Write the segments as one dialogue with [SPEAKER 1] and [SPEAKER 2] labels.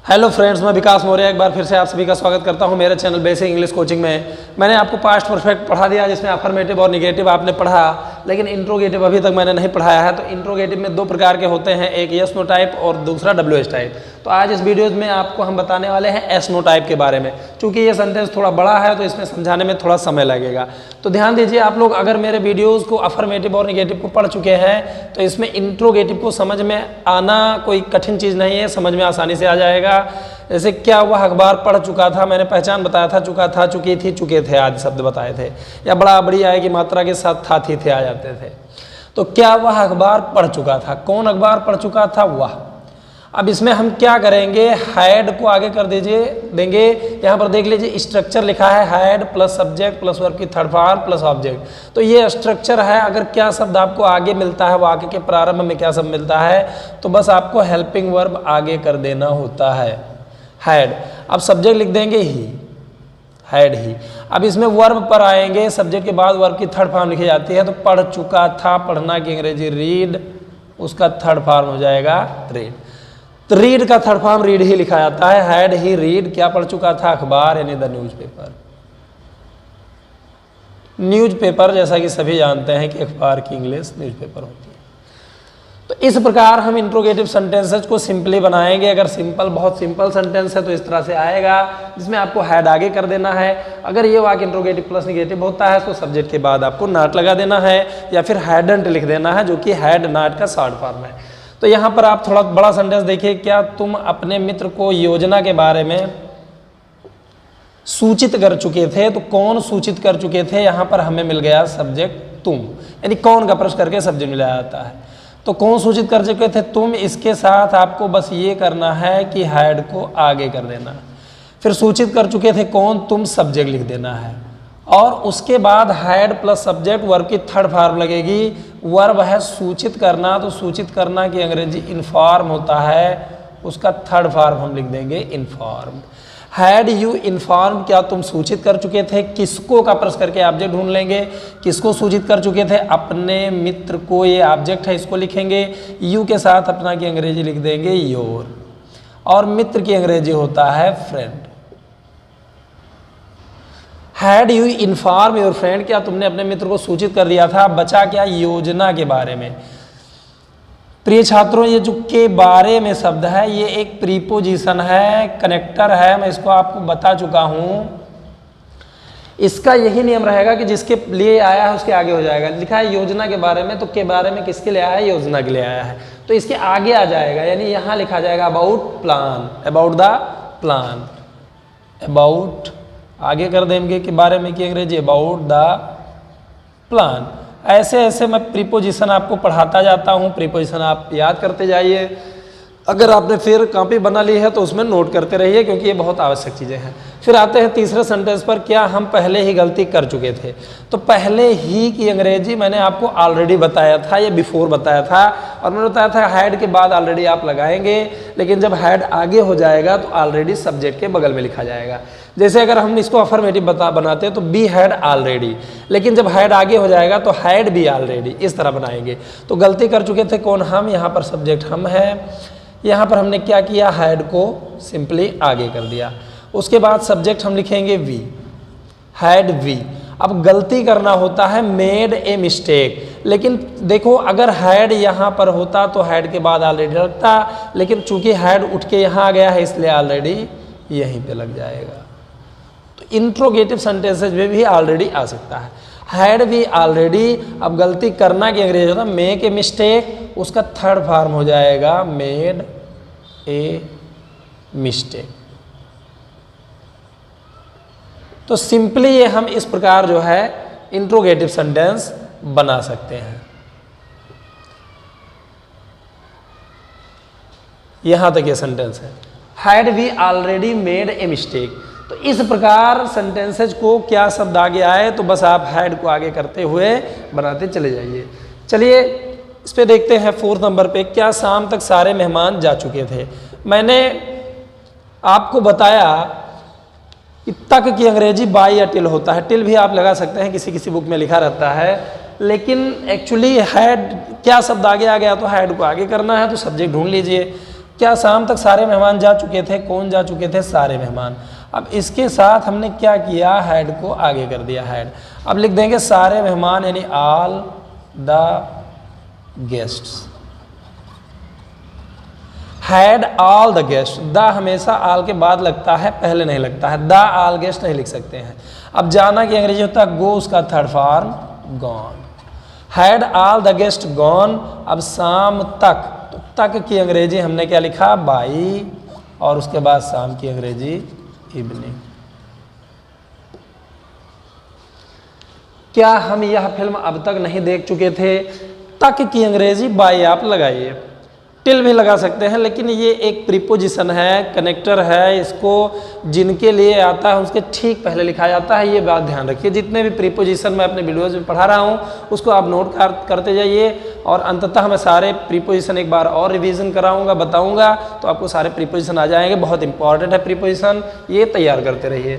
[SPEAKER 1] Hello friends, मैं विकास मौर्य एक बार फिर से आप सभी का स्वागत करता हूं मेरे चैनल बेसिक इंग्लिश कोचिंग में। मैंने आपको पास्ट परफेक्ट पढ़ा दिया जिसमें अफर्मेटिव और निगेटिव आपने पढ़ा, लेकिन इंट्रोगेटिव अभी तक मैंने नहीं पढ़ाया है। तो इंट्रोगेटिव में दो प्रकार के होते हैं, एक यस नो टाइप और दूसरा WH टाइप। तो आज इस वीडियो में आपको हम बताने वाले हैं एस नो टाइप के बारे में। चूँकि ये सेंटेंस थोड़ा बड़ा है तो इसमें समझाने में थोड़ा समय लगेगा। तो ध्यान दीजिए, आप लोग अगर मेरे वीडियोज़ को अफर्मेटिव और निगेटिव को पढ़ चुके हैं तो इसमें इंट्रोगेटिव को समझ में आना कोई कठिन चीज़ नहीं है, समझ में आसानी से आ जाएगा। जैसे क्या वह अखबार पढ़ चुका था, मैंने पहचान बताया था, चुका था, चुकी थी, चुके थे आदि शब्द बताए थे, या बड़ा बड़ी आए की मात्रा के साथ था थी थे आ जाते थे। तो क्या वह अखबार पढ़ चुका था, कौन अखबार पढ़ चुका था, वह। अब इसमें हम क्या करेंगे, हैड को आगे कर देंगे। यहाँ पर देख लीजिए स्ट्रक्चर लिखा है, had plus subject plus verb की थर्ड फॉर्म प्लस ऑब्जेक्ट। तो ये स्ट्रक्चर है। अगर क्या शब्द आपको आगे मिलता है, वाक्य के प्रारंभ में क्या शब्द मिलता है, तो बस आपको हेल्पिंग वर्ब आगे कर देना होता है, हैड। अब सब्जेक्ट लिख देंगे ही, हैड ही। अब इसमें वर्ब पर आएंगे, सब्जेक्ट के बाद वर्ब की थर्ड फॉर्म लिखी जाती है। तो पढ़ चुका था, पढ़ना की अंग्रेजी रीड, उसका थर्ड फॉर्म हो जाएगा रीड। तो रीड का थर्ड फॉर्म रीड ही लिखा जाता है, हैड ही रीड। क्या पढ़ चुका था, अखबार यानी द न्यूज़पेपर। न्यूज़पेपर जैसा कि सभी जानते हैं कि अखबार की इंग्लिश न्यूज़पेपर होती है। तो इस प्रकार हम इंट्रोगेटिव सेंटेंसेस को सिंपली बनाएंगे। अगर सिंपल, बहुत सिंपल सेंटेंस है तो इस तरह से आएगा, जिसमें आपको हैड आगे कर देना है। अगर ये वाक्य इंट्रोगेटिव प्लस निगेटिव होता है तो सब्जेक्ट के बाद आपको नॉट लगा देना है, या फिर हैडंट लिख देना है, जो कि हैड नॉट का शॉर्ट फॉर्म है। तो यहाँ पर आप थोड़ा बड़ा सेंटेंस देखिए, क्या तुम अपने मित्र को योजना के बारे में सूचित कर चुके थे। तो कौन सूचित कर चुके थे, यहाँ पर हमें मिल गया सब्जेक्ट तुम, यानी कौन का प्रश्न करके सब्जेक्ट मिला जाता है। तो कौन सूचित कर चुके थे, तुम। इसके साथ आपको बस ये करना है कि हैड को आगे कर देना, फिर सूचित कर चुके थे कौन, तुम, सब्जेक्ट लिख देना है, और उसके बाद हैड प्लस सब्जेक्ट वर्ब की थर्ड फॉर्म लगेगी। वर्ब है सूचित करना, तो सूचित करना की अंग्रेजी इन्फॉर्म होता है, उसका थर्ड फॉर्म हम लिख देंगे इन्फॉर्म। हैड यू इन्फॉर्म, क्या तुम सूचित कर चुके थे। किसको का प्रश्न करके ऑब्जेक्ट ढूंढ लेंगे, किसको सूचित कर चुके थे, अपने मित्र को, ये ऑब्जेक्ट है, इसको लिखेंगे। यू के साथ अपना की अंग्रेजी लिख देंगे योर, और मित्र की अंग्रेजी होता है friend. Had you inform your friend, क्या तुमने अपने मित्र को सूचित कर दिया था। बचा क्या, योजना के बारे में। प्रिय छात्रों, ये जो के बारे में शब्द है, ये एक प्रीपोजिशन है, कनेक्टर है। मैं इसको आपको बता चुका हूं। इसका यही नियम रहेगा कि जिसके लिए आया है उसके आगे हो जाएगा। लिखा है योजना के बारे में, तो के बारे में किसके लिए आया है, योजना के लिए आया है, तो इसके आगे आ जाएगा। यानी यहां लिखा जाएगा about plan, about the plan, about आगे कर देंगे के बारे में की अंग्रेजी अबाउट द प्लान। ऐसे ऐसे मैं प्रीपोजिशन आपको पढ़ाता जाता हूँ, प्रीपोजिशन आप याद करते जाइए। अगर आपने फिर कॉपी बना ली है तो उसमें नोट करते रहिए, क्योंकि ये बहुत आवश्यक चीज़ें हैं। फिर आते हैं तीसरे सेंटेंस पर, क्या हम पहले ही गलती कर चुके थे। तो पहले ही की अंग्रेजी मैंने आपको ऑलरेडी बताया था, ये बिफोर बताया था, और मैंने बताया था हैड के बाद ऑलरेडी आप लगाएंगे, लेकिन जब हैड आगे हो जाएगा तो ऑलरेडी सब्जेक्ट के बगल में लिखा जाएगा। जैसे अगर हम इसको अफर्मेटिव बनाते हैं तो बी हैड ऑलरेडी, लेकिन जब हैड आगे हो जाएगा तो हैड बी ऑलरेडी, इस तरह बनाएंगे। तो गलती कर चुके थे कौन, हम। यहाँ पर सब्जेक्ट हम है, यहाँ पर हमने क्या किया, हैड को सिंपली आगे कर दिया। उसके बाद सब्जेक्ट हम लिखेंगे वी, हैड वी। अब गलती करना होता है मेड ए मिस्टेक, लेकिन देखो अगर हैड यहाँ पर होता तो हैड के बाद ऑलरेडी लगता, लेकिन चूंकि हैड उठ के यहाँ आ गया है इसलिए ऑलरेडी यहीं पे लग जाएगा। तो इंट्रोगेटिव सेंटेंसेज में भी ऑलरेडी आ सकता है, हैड भी ऑलरेडी। अब गलती करना की अंग्रेजी होता है मेक ए मिस्टेक, उसका थर्ड फॉर्म हो जाएगा मेड ए मिस्टेक। तो सिंपली ये हम इस प्रकार जो है इंट्रोगेटिव सेंटेंस बना सकते हैं। यहां तक ये सेंटेंस है, had we already made a mistake. तो इस प्रकार सेंटेंसेज को क्या शब्द आगे आए तो बस आप हैड को आगे करते हुए बनाते चले जाइए। चलिए इस पे देखते हैं फोर्थ नंबर पे, क्या शाम तक सारे मेहमान जा चुके थे। मैंने आपको बताया कि तक की अंग्रेजी बाय या टिल होता है। टिल भी आप लगा सकते हैं, किसी किसी बुक में लिखा रहता है, लेकिन एक्चुअली हैड क्या शब्द आगे आ गया तो हैड को आगे करना है। तो सब्जेक्ट ढूंढ लीजिए, क्या शाम तक सारे मेहमान जा चुके थे? कौन जा चुके थे? सारे मेहमान। अब इसके साथ हमने क्या किया, हैड को आगे कर दिया, हैड। अब लिख देंगे सारे मेहमान यानी all the guests. Had all the guest, the हमेशा ऑल के बाद लगता है, पहले नहीं लगता है, द ऑल गेस्ट नहीं लिख सकते हैं। अब जाना की अंग्रेजी होता है गो, उसका third form gone. Had all the guest gone. अब शाम तक, तो तक की अंग्रेजी हमने क्या लिखा, बाई, और उसके बाद शाम की अंग्रेजी इवनिंग। क्या हम यह फिल्म अब तक नहीं देख चुके थे? तक की अंग्रेजी बाई आप लगाइए, टिल भी लगा सकते हैं, लेकिन ये एक प्रीपोजिशन है, कनेक्टर है, इसको जिनके लिए आता है उसके ठीक पहले लिखा जाता है, ये बात ध्यान रखिए। जितने भी प्रीपोजिशन मैं अपने वीडियोज में पढ़ा रहा हूँ उसको आप नोट करते जाइए, और अंततः मैं सारे प्रीपोजिशन एक बार और रिवीजन कराऊंगा, बताऊंगा, तो आपको सारे प्रीपोजिशन आ जाएंगे। बहुत इंपॉर्टेंट है प्रीपोजिशन, ये तैयार करते रहिए।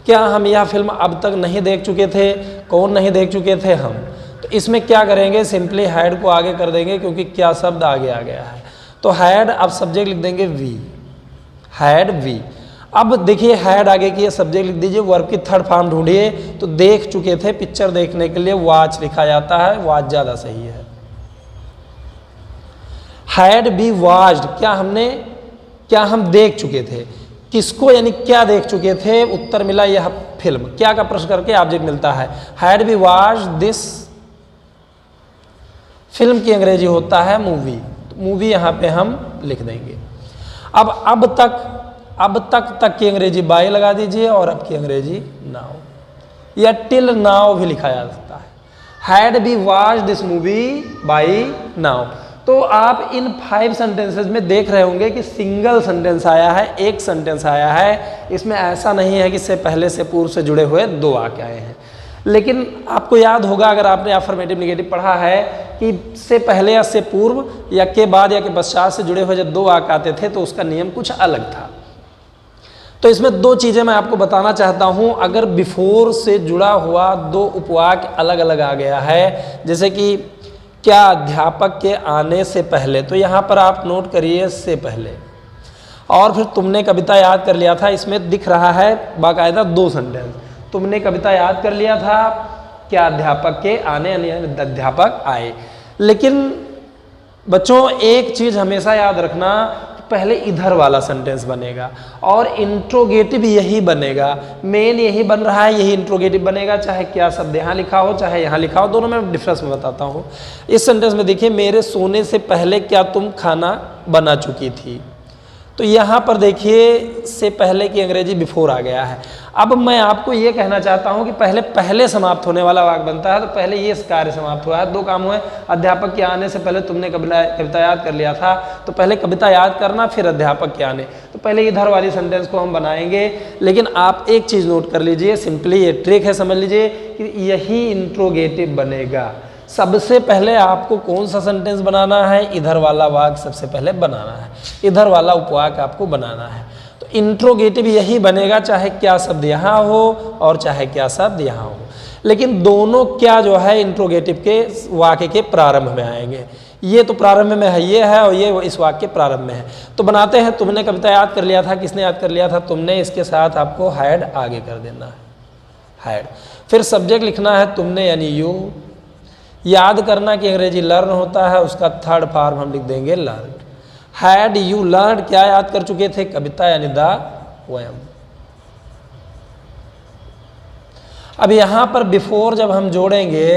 [SPEAKER 1] क्या हम यह फिल्म अब तक नहीं देख चुके थे? कौन नहीं देख चुके थे? हम। तो इसमें क्या करेंगे, सिंपली हैड को आगे कर देंगे, क्योंकि क्या शब्द आगे आ गया है। तो हैड, अब सब्जेक्ट लिख देंगे वी, हैड वी। अब देखिए हैड आगे की सब्जेक्ट लिख दीजिए, वर्ब की थर्ड फॉर्म ढूंढिए। तो देख चुके थे, पिक्चर देखने के लिए वॉच लिखा जाता है, वॉच ज्यादा सही है। हैड बी वॉच्ड, क्या हम देख चुके थे? किसको, यानी क्या देख चुके थे? उत्तर मिला यह फिल्म। क्या का प्रश्न करके ऑब्जेक्ट मिलता है। Had be watched this, film की अंग्रेजी होता है मूवी, मूवी यहां पे हम लिख देंगे। अब तक की अंग्रेजी बाय लगा दीजिए, और अब की अंग्रेजी नाउ, या टिल नाउ भी लिखा जा सकता है। Had be watched this movie by now. तो आप इन 5 सेंटेंसेस में देख रहे होंगे कि सिंगल सेंटेंस आया है, एक सेंटेंस आया है। इसमें ऐसा नहीं है कि से पहले से पूर्व से जुड़े हुए 2 वाक्य आए हैं। लेकिन आपको याद होगा, अगर आपने अफर्मेटिव नेगेटिव पढ़ा है, कि से पहले या से पूर्व या के बाद या के पश्चात से जुड़े हुए जब 2 वाक्य आते थे तो उसका नियम कुछ अलग था। तो इसमें 2 चीज़ें मैं आपको बताना चाहता हूं। अगर बिफोर से जुड़ा हुआ 2 उपवाक्य अलग अलग आ गया है, जैसे कि क्या अध्यापक के आने से पहले, तो यहाँ पर आप नोट करिए से पहले। और फिर तुमने कविता याद कर लिया था, इसमें दिख रहा है बाकायदा 2 सेंटेंस। तुमने कविता याद कर लिया था, क्या अध्यापक के आने, यानी अध्यापक आए। लेकिन बच्चों एक चीज हमेशा याद रखना, पहले इधर वाला सेंटेंस बनेगा और इंट्रोगेटिव यही बनेगा, मेन यही बन रहा है, यही इंट्रोगेटिव बनेगा, चाहे क्या शब्द यहाँ लिखा हो चाहे यहाँ लिखा हो, दोनों में डिफरेंस में बताता हूँ। इस सेंटेंस में देखिए, मेरे सोने से पहले क्या तुम खाना बना चुकी थी। तो यहाँ पर देखिए से पहले की अंग्रेजी बिफोर आ गया है। अब मैं आपको ये कहना चाहता हूँ कि पहले समाप्त होने वाला वाक्य बनता है, तो पहले ये कार्य समाप्त हुआ है। 2 काम हुए, अध्यापक के आने से पहले तुमने कविता याद कर लिया था, तो पहले कविता याद करना फिर अध्यापक के आने, तो पहले इधर वाली सेंटेंस को हम बनाएंगे। लेकिन आप एक चीज़ नोट कर लीजिए, सिंपली ये ट्रिक है, समझ लीजिए कि यही इंट्रोगेटिव बनेगा। सबसे पहले आपको कौन सा सेंटेंस बनाना है, इधर वाला वाक्य सबसे पहले बनाना है, इधर वाला उपवाक्य आपको बनाना है। तो इंट्रोगेटिव यही बनेगा, चाहे क्या शब्द यहाँ हो और चाहे क्या शब्द यहाँ हो। लेकिन दोनों क्या जो है इंट्रोगेटिव के वाक्य के प्रारंभ में आएंगे। ये तो प्रारंभ में है, ये है, और ये इस वाक्य के प्रारंभ में है। तो बनाते हैं, तुमने कविता याद कर लिया था, किसने याद कर लिया था, तुमने। इसके साथ आपको हैड आगे कर देना है, हैड। फिर सब्जेक्ट लिखना है तुमने यानी यू। याद करना कि अंग्रेजी लर्न होता है, उसका थर्ड फॉर्म हम लिख देंगे लर्न। हैड यू लर्न, क्या याद कर चुके थे, कविता यानी द पोएम। अब यहां पर बिफोर जब हम जोड़ेंगे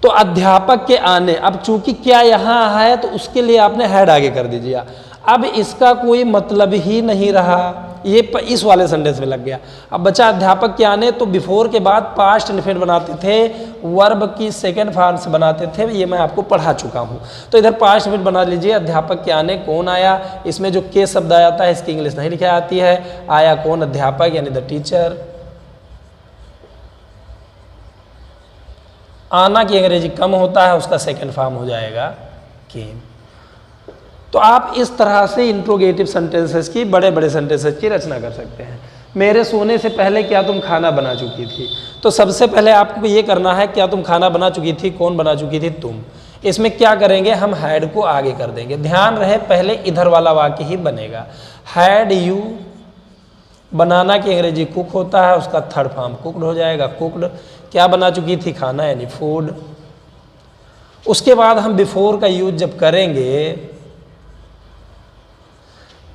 [SPEAKER 1] तो अध्यापक के आने, अब चूंकि क्या यहां है तो उसके लिए आपने हैड आगे कर दीजिए। अब इसका कोई मतलब ही नहीं रहा, ये इस वाले सेंटेंस में लग गया। अब बचा अध्यापक के आने, तो बिफोर के बाद पास्ट इंडेफिनिट बनाते थे, वर्ब की सेकंड फॉर्म से बनाते थे, ये मैं आपको पढ़ा चुका हूँ। तो इधर पास्ट इंडेफिनिट बना लीजिए, अध्यापक के आने कौन आया, इसमें जो के शब्द आ जाता है इसकी इंग्लिश नहीं लिखा जाती है। आया कौन, अध्यापक यानी द टीचर। आना की अंग्रेजी कम होता है, उसका सेकंड फॉर्म हो जाएगा केम। तो आप इस तरह से इंट्रोगेटिव सेंटेंसेस की, बड़े बड़े सेंटेंसेस की रचना कर सकते हैं। मेरे सोने से पहले क्या तुम खाना बना चुकी थी, तो सबसे पहले आपको ये करना है क्या तुम खाना बना चुकी थी, कौन बना चुकी थी, तुम। इसमें क्या करेंगे, हम हैड को आगे कर देंगे। ध्यान रहे पहले इधर वाला वाक्य ही बनेगा। हैड यू, बनाना की अंग्रेजी कुक होता है, उसका थर्ड फॉर्म कुकड हो जाएगा। कुकड क्या बना चुकी थी, खाना यानी फूड। उसके बाद हम बिफोर का यूज जब करेंगे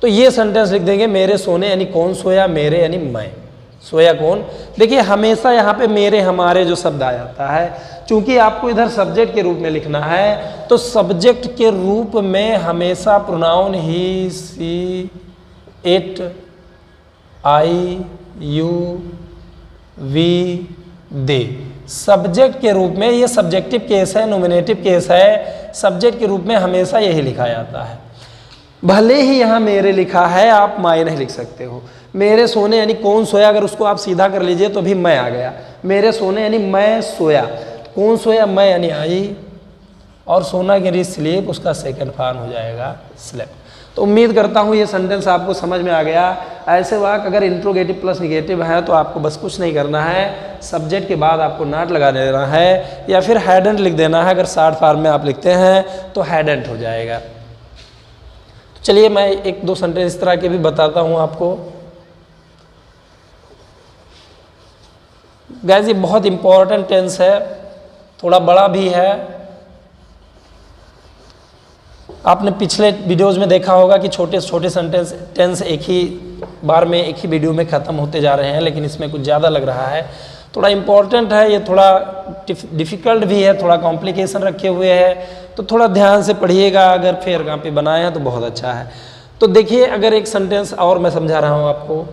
[SPEAKER 1] तो ये सेंटेंस लिख देंगे, मेरे सोने यानी कौन सोया, मेरे यानी मैं, सोया कौन। देखिए हमेशा यहाँ पे मेरे हमारे जो शब्द आ जाता है, चूंकि आपको इधर सब्जेक्ट के रूप में लिखना है तो सब्जेक्ट के रूप में हमेशा pronoun he, she, it, I, you, we, they, subject के रूप में। ये सब्जेक्टिव केस है, नोमिनेटिव केस है, सब्जेक्ट के रूप में हमेशा यही लिखा जाता है। भले ही यहाँ मेरे लिखा है, आप माय नहीं लिख सकते हो। मेरे सोने यानी कौन सोया, अगर उसको आप सीधा कर लीजिए तो भी मैं आ गया। मेरे सोने यानी मैं सोया, कौन सोया, मैं यानी आई, और सोना के री स्लीप, उसका सेकंड फॉर्म हो जाएगा स्लेप्ट। तो उम्मीद करता हूँ ये सेंटेंस आपको समझ में आ गया। ऐसे वाक्य अगर इंट्रोगेटिव प्लस निगेटिव है तो आपको बस कुछ नहीं करना है, सब्जेक्ट के बाद आपको नॉट लगा देना है या फिर हैडंट लिख देना है। अगर शॉर्ट फॉर्म में आप लिखते हैं तो हैडंट हो जाएगा। तो चलिए मैं एक दो सेंटेंस इस तरह के भी बताता हूँ आपको। गाइस ये बहुत इंपॉर्टेंट टेंस है, थोड़ा बड़ा भी है। आपने पिछले वीडियोस में देखा होगा कि छोटे छोटे सेंटेंस टेंस एक ही बार में एक ही वीडियो में ख़त्म होते जा रहे हैं, लेकिन इसमें कुछ ज़्यादा लग रहा है, थोड़ा इम्पोर्टेंट है ये, थोड़ा डिफ़िकल्ट भी है, थोड़ा कॉम्प्लिकेशन रखे हुए है, तो थोड़ा ध्यान से पढ़िएगा। अगर फेर कॉपी बनाए हैं तो बहुत अच्छा है। तो देखिए अगर एक सेंटेंस और मैं समझा रहा हूँ आपको,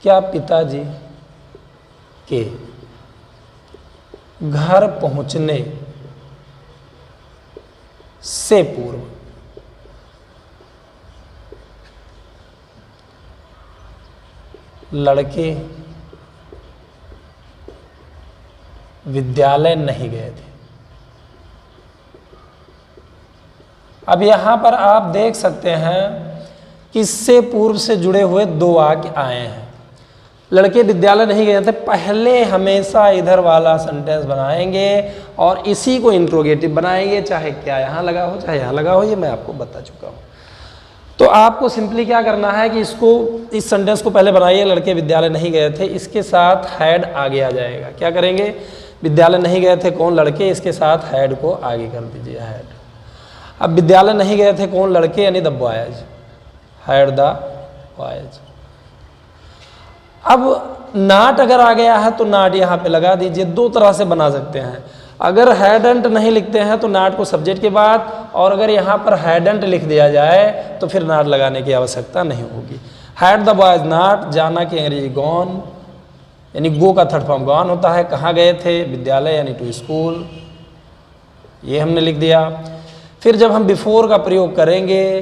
[SPEAKER 1] क्या पिताजी के घर पहुंचने से पूर्व लड़के विद्यालय नहीं गए थे। अब यहां पर आप देख सकते हैं कि इससे पूर्व से जुड़े हुए दो वाक्य आए हैं। लड़के विद्यालय नहीं गए थे, पहले हमेशा इधर वाला सेंटेंस बनाएंगे और इसी को इंट्रोगेटिव बनाएंगे, चाहे क्या यहाँ लगा हो चाहे यहाँ लगा हो, ये मैं आपको बता चुका हूँ। तो आपको सिंपली क्या करना है कि इसको, इस सेंटेंस को पहले बनाइए, लड़के विद्यालय नहीं गए थे, इसके साथ हैड आगे आ जाएगा। क्या करेंगे, विद्यालय नहीं गए थे कौन, लड़के, इसके साथ हैड को आगे कर दीजिए, हैड। अब विद्यालय नहीं गए थे कौन, लड़के, यानी the boys, had the boys. अब नाट अगर आ गया है तो नाट यहाँ पे लगा दीजिए। दो तरह से बना सकते हैं, अगर हैडंट नहीं लिखते हैं तो नाट को सब्जेक्ट के बाद, और अगर यहाँ पर हैडंट लिख दिया जाए तो फिर नाट लगाने की आवश्यकता नहीं होगी। हैड द बॉयज नाट, जाना की अंग्रेजी गॉन, यानी गो का थर्ड फॉर्म गॉन होता है। कहाँ गए थे, विद्यालय यानी टू स्कूल, ये हमने लिख दिया। फिर जब हम बिफोर का प्रयोग करेंगे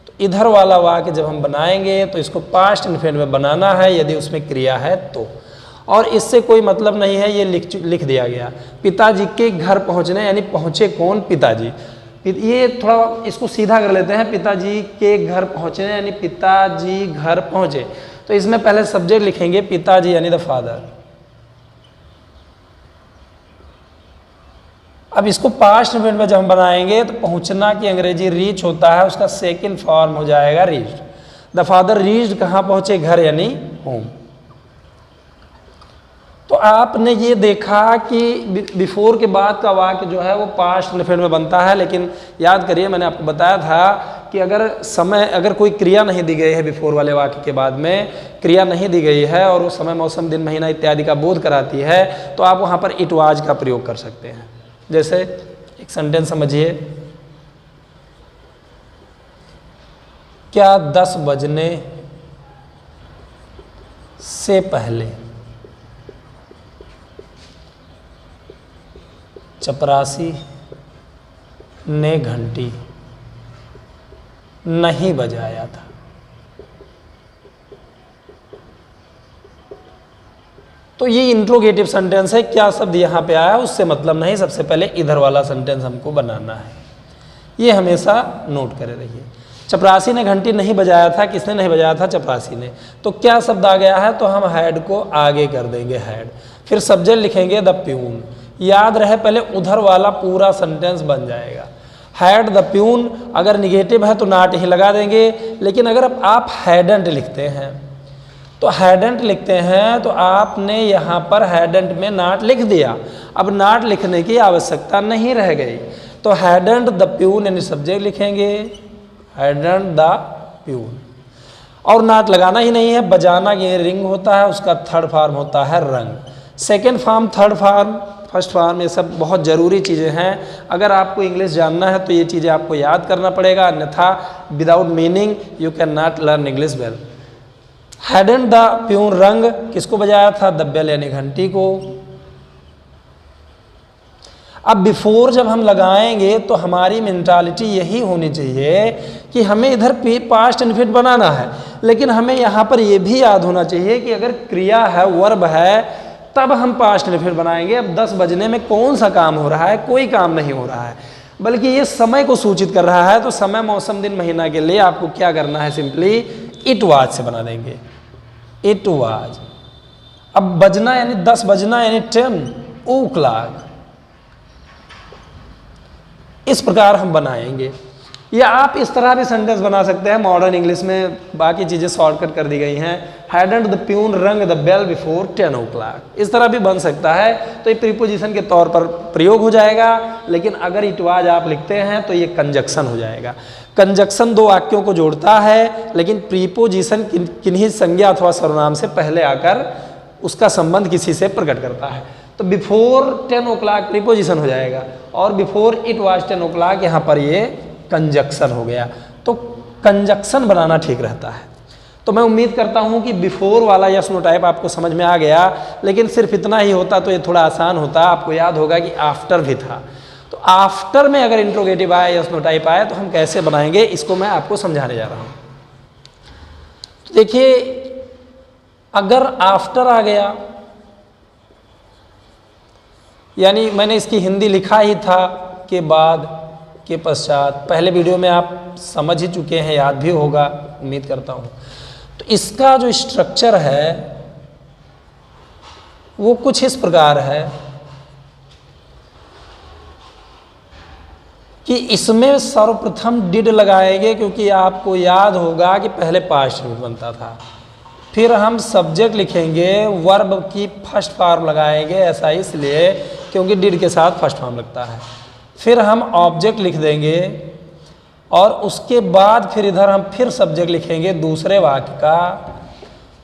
[SPEAKER 1] तो इधर वाला वाक्य जब हम बनाएंगे तो इसको पास्ट इनफिनिट में बनाना है यदि उसमें क्रिया है तो, और इससे कोई मतलब नहीं है, ये लिख दिया गया। पिताजी के घर पहुंचने यानी पहुंचे कौन, पिताजी। ये थोड़ा इसको सीधा कर लेते हैं, पिताजी के घर पहुंचने यानी पिताजी घर पहुंचे, तो इसमें पहले सब्जेक्ट लिखेंगे पिताजी यानी द फादर। अब इसको पास्ट इनफिनिट में जब हम बनाएंगे तो पहुंचना की अंग्रेजी रीच होता है, उसका सेकंड फॉर्म हो जाएगा रीच्ड। द फादर रीच्ड, कहाँ पहुंचे, घर यानी होम। तो आपने ये देखा कि बिफोर के बाद का वाक्य जो है वो पास्ट इनफिनिट में बनता है, लेकिन याद करिए मैंने आपको बताया था कि अगर कोई क्रिया नहीं दी गई है बिफोर वाले वाक्य के बाद में, क्रिया नहीं दी गई है और वो समय, मौसम, दिन, महीना इत्यादि का बोध कराती है, तो आप वहाँ पर इट वाज का प्रयोग कर सकते हैं। जैसे एक सेंटेंस समझिए, क्या 10 बजने से पहले चपरासी ने घंटी नहीं बजाया था। तो ये इंट्रोगेटिव सेंटेंस है, क्या शब्द यहाँ पे आया उससे मतलब नहीं, सबसे पहले इधर वाला सेंटेंस हमको बनाना है, ये हमेशा नोट करे रहिए। चपरासी ने घंटी नहीं बजाया था, किसने नहीं बजाया था? चपरासी ने। तो क्या शब्द आ गया है? तो हम हैड को आगे कर देंगे, हैड। फिर सब्जेक्ट लिखेंगे द प्यून। याद रहे पहले उधर वाला पूरा सेंटेंस बन जाएगा। हैड द प्यून, अगर निगेटिव है तो नॉट ही लगा देंगे। लेकिन अगर आप हैडंट लिखते हैं तो हैडंट लिखते हैं तो आपने यहाँ पर हैडंट में नॉट लिख दिया। अब नॉट लिखने की आवश्यकता नहीं रह गई, तो हैडंट द प्यून यानी सब्जेक्ट लिखेंगे, हैडंट द प्यून। और नॉट लगाना ही नहीं है, बजाना ये रिंग होता है, उसका थर्ड फॉर्म होता है रंग। Second form, third form, first form, ये सब बहुत ज़रूरी चीज़ें हैं। अगर आपको इंग्लिश जानना है तो ये चीज़ें आपको याद करना पड़ेगा, अन्यथा without meaning you can not learn English well. Hadn't the peon, रंग किसको बजाया था? द बेल यानी घंटी को। अब बिफोर जब हम लगाएंगे तो हमारी मेंटालिटी यही होनी चाहिए कि हमें इधर पास्ट इनफिनिट बनाना है, लेकिन हमें यहाँ पर यह भी याद होना चाहिए कि अगर क्रिया है, वर्ब है, तब हम पास्ट इनफिनिट बनाएंगे। अब 10 बजने में कौन सा काम हो रहा है? कोई काम नहीं हो रहा है, बल्कि ये समय को सूचित कर रहा है। तो समय, मौसम, दिन, महीना के लिए आपको क्या करना है? सिंपली इट वाज से बना देंगे, इट वाज। अब बजना यानी 10 बजना यानी 10 o'clock, इस प्रकार हम बनाएंगे। या आप इस तरह भी सेंटेंस बना सकते हैं मॉडर्न इंग्लिश में, बाकी चीज़ें शॉर्टकट कर दी गई हैं। हैडंट द प्यून रंग द बेल बिफोर 10 o'clock, इस तरह भी बन सकता है। तो ये प्रीपोजिशन के तौर पर प्रयोग हो जाएगा। लेकिन अगर इट वाज आप लिखते हैं तो ये कंजक्शन हो जाएगा। कंजक्शन दो वाक्यों को जोड़ता है, लेकिन प्रीपोजिशन किन्हीं संज्ञा अथवा सर्वनाम से पहले आकर उसका संबंध किसी से प्रकट करता है। तो बिफोर 10 o'clock प्रीपोजिशन हो जाएगा, और बिफोर इट वाज 10 o'clock यहाँ पर ये कंजक्शन हो गया। तो कंजक्शन बनाना ठीक रहता है। तो मैं उम्मीद करता हूँ कि बिफोर वाला यस नो टाइप आपको समझ में आ गया। लेकिन सिर्फ इतना ही होता तो ये थोड़ा आसान होता। आपको याद होगा कि आफ्टर भी था। तो आफ्टर में अगर इंट्रोगेटिव आए, यस नो टाइप आए, तो हम कैसे बनाएंगे, इसको मैं आपको समझाने जा रहा हूँ। तो देखिए, अगर आफ्टर आ गया, यानी मैंने इसकी हिंदी लिखा ही था, के बाद, के पश्चात। पहले वीडियो में आप समझ ही चुके हैं, याद भी होगा, उम्मीद करता हूँ। तो इसका जो स्ट्रक्चर है वो कुछ इस प्रकार है कि इसमें सर्वप्रथम डिड लगाएंगे, क्योंकि आपको याद होगा कि पहले पास्ट टेंस बनता था। फिर हम सब्जेक्ट लिखेंगे, वर्ब की फर्स्ट फॉर्म लगाएंगे, ऐसा इसलिए क्योंकि डिड के साथ फर्स्ट फॉर्म लगता है। फिर हम ऑब्जेक्ट लिख देंगे, और उसके बाद फिर इधर हम फिर सब्जेक्ट लिखेंगे दूसरे वाक्य का।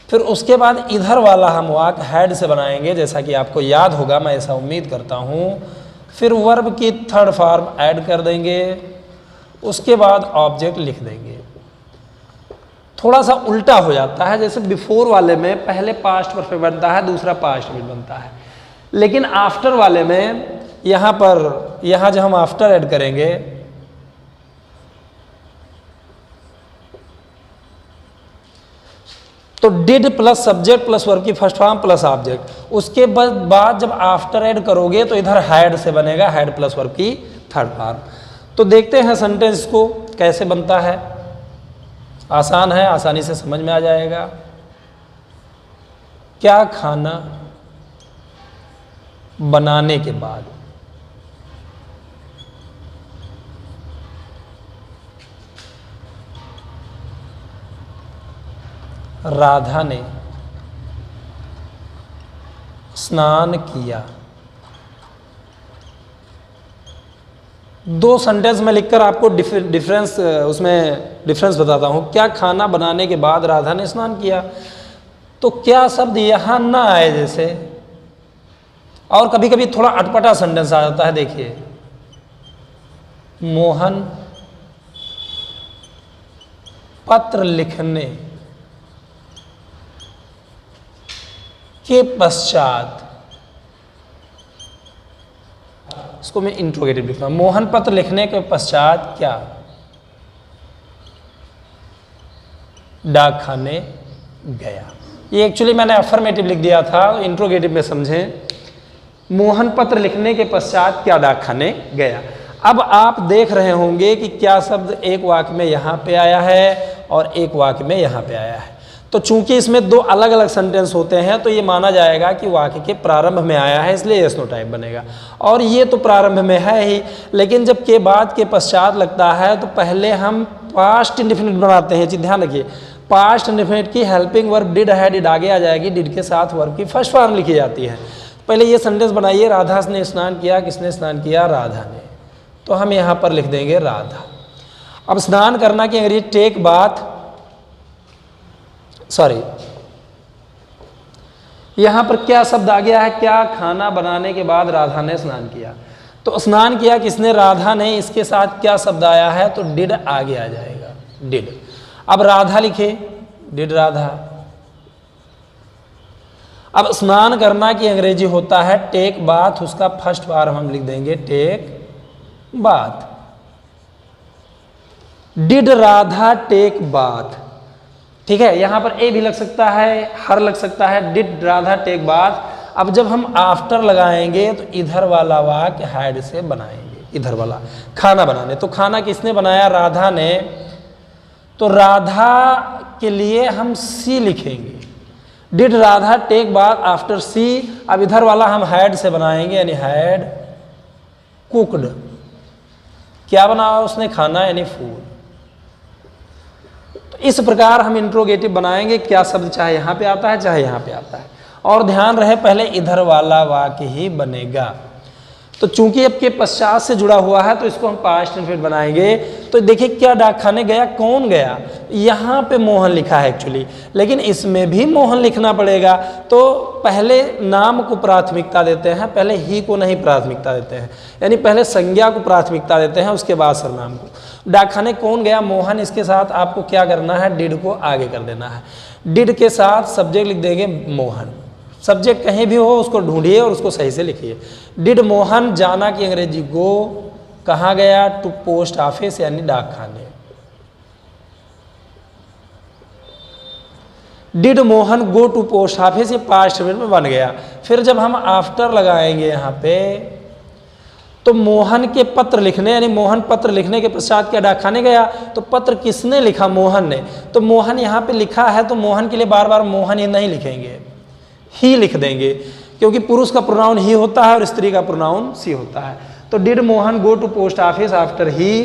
[SPEAKER 1] फिर उसके बाद इधर वाला हम वाक्य हैड से बनाएंगे, जैसा कि आपको याद होगा, मैं ऐसा उम्मीद करता हूँ। फिर वर्ब की थर्ड फॉर्म ऐड कर देंगे, उसके बाद ऑब्जेक्ट लिख देंगे। थोड़ा सा उल्टा हो जाता है, जैसे बिफोर वाले में पहले पास्ट परफेक्ट बनता है, दूसरा पास्ट परफेक्ट बनता है। लेकिन आफ्टर वाले में यहाँ जब हम आफ्टर ऐड करेंगे तो did plus subject plus verb की फर्स्ट फॉर्म प्लस ऑब्जेक्ट। उसके बाद जब आफ्टर ऐड करोगे तो इधर हैड से बनेगा, हैड प्लस वर्ब की थर्ड फॉर्म। तो देखते हैं सेंटेंस को कैसे बनता है। आसान है, आसानी से समझ में आ जाएगा। क्या खाना बनाने के बाद राधा ने स्नान किया। दो सेंटेंस में लिखकर आपको डिफरेंस बताता हूं। क्या खाना बनाने के बाद राधा ने स्नान किया, तो क्या शब्द यहां ना आए जैसे, और कभी कभी थोड़ा अटपटा सेंटेंस आ जाता है। देखिए, मोहन पत्र लिखने के पश्चात, इसको मैं इंट्रोगेटिव लिखता हूं। मोहन पत्र लिखने के पश्चात क्या डाक खाने गया। ये एक्चुअली मैंने अफर्मेटिव लिख दिया था, इंट्रोगेटिव में समझें। मोहन पत्र लिखने के पश्चात क्या डाक खाने गया। अब आप देख रहे होंगे कि क्या शब्द एक वाक्य में यहाँ पे आया है और एक वाक्य में यहाँ पे आया है। तो चूंकि इसमें दो अलग अलग सेंटेंस होते हैं तो ये माना जाएगा कि वाक्य के प्रारंभ में आया है, इसलिए यस नो टाइप बनेगा। और ये तो प्रारंभ में है ही, लेकिन जब के बाद के पश्चात लगता है तो पहले हम पास्ट इंडेफिनिट बनाते हैं। ध्यान रखिए, पास्ट इंडेफिनिट की हेल्पिंग वर्ब डिड है, डिड आगे आ जाएगी, डिड के साथ वर्ब की फर्स्ट फॉर्म लिखी जाती है। पहले ये सेंटेंस बनाइए, राधा ने स्नान किया, किसने स्नान किया? राधा ने। तो हम यहाँ पर लिख देंगे राधा। अब स्नान करना की अंग्रेजी टेक बाथ, सॉरी यहां पर क्या शब्द आ गया है? क्या खाना बनाने के बाद राधा ने स्नान किया। तो स्नान किया किसने? राधा ने। इसके साथ क्या शब्द आया है? तो डिड आगे आ जाएगा, डिड। अब राधा लिखे, डिड राधा। अब स्नान करना की अंग्रेजी होता है टेक बाथ, उसका फर्स्ट फॉर्म हम लिख देंगे take bath. Did Radha take bath, ठीक है। यहां पर ए भी लग सकता है, हर लग सकता है, डिड राधा टेक बाथ। अब जब हम आफ्टर लगाएंगे तो इधर वाला वाक्य हैड से बनाएंगे, इधर वाला खाना बनाने। तो खाना किसने बनाया? राधा ने। तो राधा के लिए हम सी लिखेंगे, did Radha take bath after C. अब इधर वाला हम हैड से बनाएंगे, यानी हैड कुकड। क्या बनाया उसने? खाना, यानी फूड। इस प्रकार हम इंट्रोगेटिव बनाएंगे, क्या शब्द चाहे यहाँ पे आता है चाहे यहाँ पे आता है। और ध्यान रहे पहले इधर वाला वाक्य ही बनेगा। तो चूंकि अब के पश्चात से जुड़ा हुआ है तो इसको हम पास्ट इंडेफिनिट बनाएंगे। तो देखिए क्या डाक खाने गया, कौन गया? यहाँ पे मोहन लिखा है एक्चुअली, लेकिन इसमें भी मोहन लिखना पड़ेगा। तो पहले नाम को प्राथमिकता देते हैं, पहले ही को नहीं प्राथमिकता देते हैं, यानी पहले संज्ञा को प्राथमिकता देते हैं, उसके बाद सर्वनाम को। डाकखाने कौन गया? मोहन। इसके साथ आपको क्या करना है? डिड को आगे कर देना है। डिड के साथ सब्जेक्ट लिख देंगे मोहन। सब्जेक्ट कहीं भी हो उसको ढूंढिए और उसको सही से लिखिए। डिड मोहन जाना की अंग्रेजी गो, कहाँ गया? टू पोस्ट ऑफिस, यानी डाकखाने। Did Mohan go to post office, ये पास्ट में बन गया। फिर जब हम आफ्टर लगाएंगे यहाँ पे तो मोहन के पत्र लिखने, यानी मोहन पत्र लिखने के पश्चात क्या डाकखाने गया? तो पत्र किसने लिखा? मोहन ने। तो मोहन यहाँ पे लिखा है तो मोहन के लिए बार बार मोहन ही नहीं लिखेंगे, ही लिख देंगे, क्योंकि पुरुष का प्रोनाउन ही होता है और स्त्री का प्रोनाउन सी होता है। तो did Mohan go to post office after he.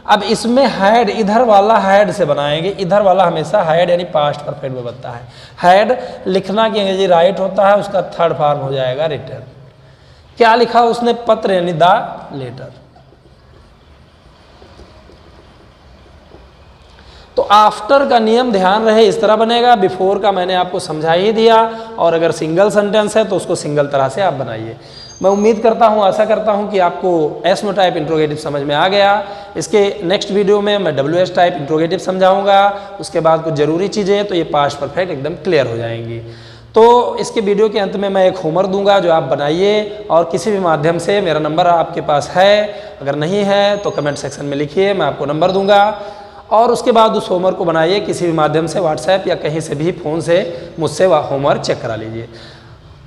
[SPEAKER 1] अब इसमें हैड, इधर वाला हैड से बनाएंगे, इधर वाला हमेशा हैड यानी पास्ट परफेक्ट में बनता है। हैड लिखना की अंग्रेजी राइट होता है, उसका थर्ड फॉर्म हो जाएगा रिटर्न। क्या लिखा उसने? पत्र, यानी द लेटर। तो आफ्टर का नियम ध्यान रहे इस तरह बनेगा। बिफोर का मैंने आपको समझा ही दिया, और अगर सिंगल सेंटेंस है तो उसको सिंगल तरह से आप बनाइए। मैं उम्मीद करता हूं, आशा करता हूं कि आपको एस नो टाइप इंट्रोगेटिव समझ में आ गया। इसके नेक्स्ट वीडियो में मैं डब्ल्यू एस टाइप इंट्रोगेटिव समझाऊंगा। उसके बाद कुछ जरूरी चीज़ें, तो ये पास्ट परफेक्ट एकदम क्लियर हो जाएंगी। तो इसके वीडियो के अंत में मैं एक होमवर्क दूंगा जो आप बनाइए, और किसी भी माध्यम से, मेरा नंबर आपके पास है, अगर नहीं है तो कमेंट सेक्शन में लिखिए, मैं आपको नंबर दूंगा। और उसके बाद उस होमवर्क को बनाइए, किसी भी माध्यम से, व्हाट्सएप या कहीं से भी फ़ोन से मुझसे होमवर्क चेक करा लीजिए।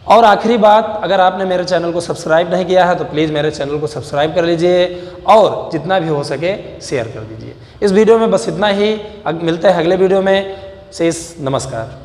[SPEAKER 1] और आखिरी बात, अगर आपने मेरे चैनल को सब्सक्राइब नहीं किया है तो प्लीज़ मेरे चैनल को सब्सक्राइब कर लीजिए, और जितना भी हो सके शेयर कर दीजिए। इस वीडियो में बस इतना ही, मिलते हैं अगले वीडियो में। शेष नमस्कार।